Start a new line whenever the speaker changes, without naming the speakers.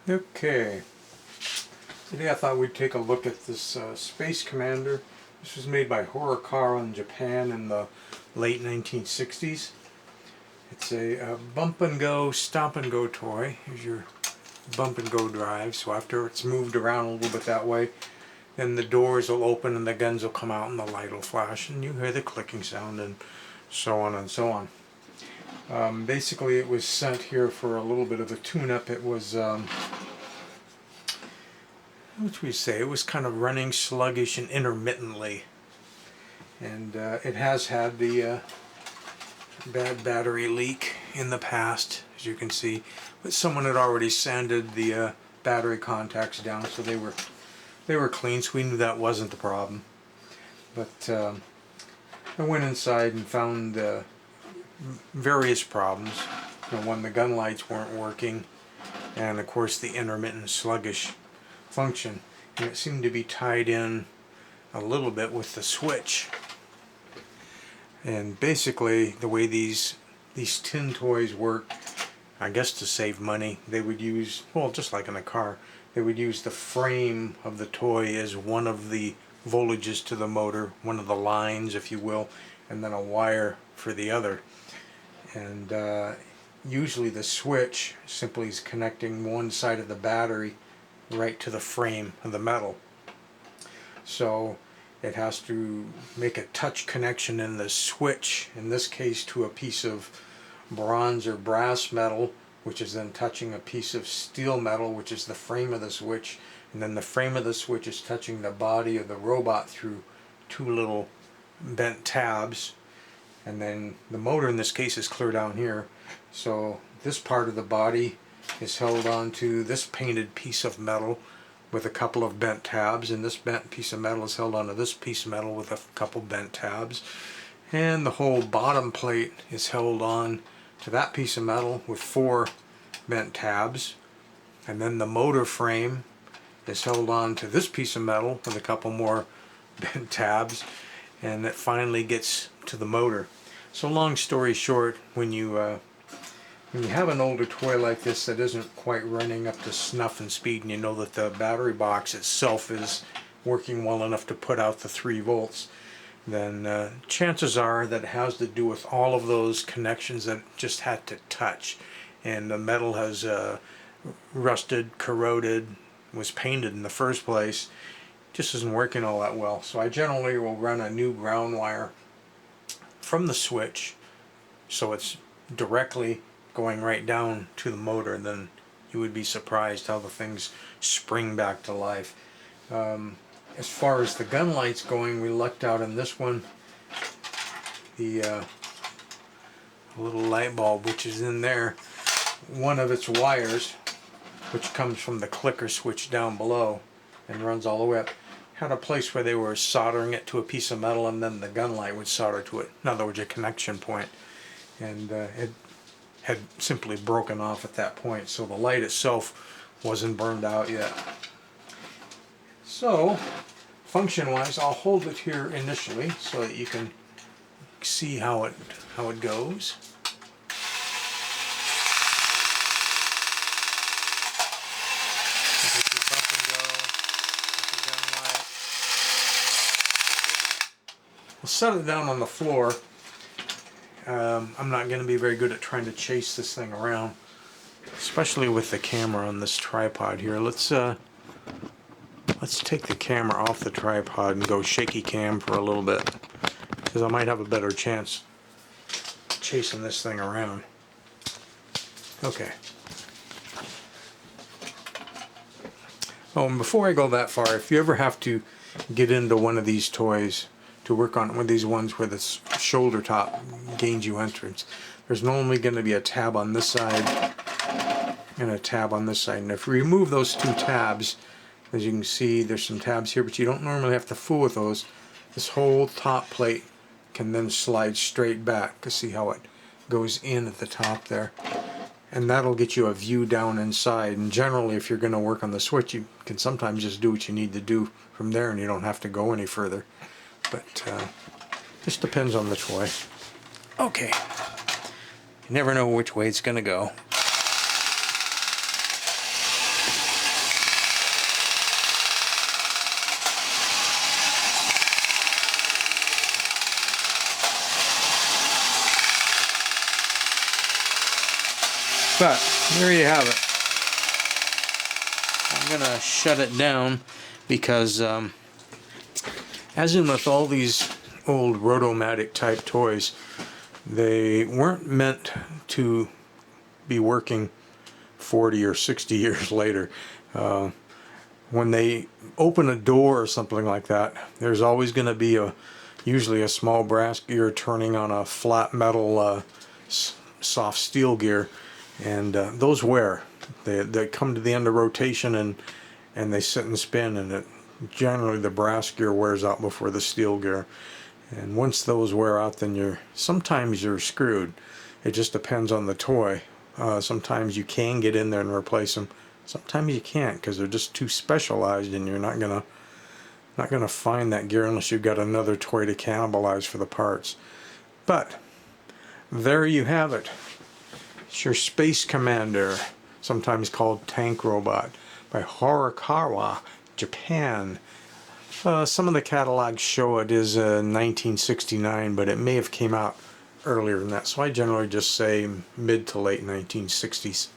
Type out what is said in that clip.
Okay, today I thought we'd take a look at this Space Commander. This was made by Horikawa in Japan in the late 1960s. It's a bump and go, stop and go toy. Here's your bump and go drive. So after it's moved around a little bit that way, then the doors will open and the guns will come out and the light will flash and you hear the clicking sound and so on and so on. Basically it was sent here for a little bit of a tune-up. It was, what we say, it was kind of running sluggish and intermittently. And it has had the bad battery leak in the past, as you can see. But someone had already sanded the battery contacts down, so they were clean, so we knew that wasn't the problem. But I went inside and found various problems. When the gun lights weren't working, and of course the intermittent sluggish function, and it seemed to be tied in a little bit with the switch. And basically the way these tin toys work, I guess to save money, they would use, well, just like in a car, they would use the frame of the toy as one of the voltages to the motor, one of the lines, if you will, and then a wire for the other. And usually the switch simply is connecting one side of the battery right to the frame of the metal. So it has to make a touch connection in the switch, in this case to a piece of bronze or brass metal, which is then touching a piece of steel metal, which is the frame of the switch, and then the frame of the switch is touching the body of the robot through two little bent tabs. And then the motor in this case is clear down here, so this part of the body is held onto this painted piece of metal with a couple of bent tabs, and this bent piece of metal is held onto this piece of metal with a couple bent tabs, and the whole bottom plate is held on to that piece of metal with four bent tabs, and then the motor frame is held on to this piece of metal with a couple more bent tabs, and it finally gets to the motor. So long story short, when you have an older toy like this that isn't quite running up to snuff and speed, and you know that the battery box itself is working well enough to put out the 3 volts, then chances are that it has to do with all of those connections that just had to touch, and the metal has rusted, corroded, was painted in the first place, just isn't working all that well. So I generally will run a new ground wire from the switch so it's directly going right down to the motor, and then you would be surprised how the things spring back to life. As far as the gun lights going, we lucked out in this one. The little light bulb which is in there, one of its wires, which comes from the clicker switch down below and runs all the way up, had a place where they were soldering it to a piece of metal, and then the gun light would solder to it. In other words, a connection point. And it had simply broken off at that point, so the light itself wasn't burned out yet. So, function-wise, I'll hold it here initially so that you can see how it goes. I'll set it down on the floor. I'm not going to be very good at trying to chase this thing around, especially with the camera on this tripod here. Let's take the camera off the tripod and go shaky cam for a little bit, because I might have a better chance chasing this thing around. Okay. Oh, and before I go that far, if you ever have to get into one of these toys to work on one of these ones where the shoulder top gains you entrance, there's normally going to be a tab on this side and a tab on this side. And if you remove those two tabs, as you can see, there's some tabs here, but you don't normally have to fool with those. This whole top plate can then slide straight back to see how it goes in at the top there. And that'll get you a view down inside. And generally, if you're going to work on the switch, you can sometimes just do what you need to do from there, and you don't have to go any further. But just depends on the toy. Okay. You never know which way it's going to go. But there you have it. I'm gonna shut it down because as in with all these old Rotomatic type toys, they weren't meant to be working 40 or 60 years later. When they open a door or something like that, there's always going to be usually a small brass gear turning on a flat metal soft steel gear, and those wear. They come to the end of rotation and they sit and spin, and generally the brass gear wears out before the steel gear. And once those wear out, then sometimes you're screwed. It just depends on the toy. Sometimes you can get in there and replace them. Sometimes you can't because they're just too specialized, and you're not gonna find that gear unless you've got another toy to cannibalize for the parts. But there you have it. It's your Space Commander, sometimes called Tank Robot, by Horikawa, Japan. Some of the catalogs show it is 1969, but it may have came out earlier than that, so I generally just say mid to late 1960s.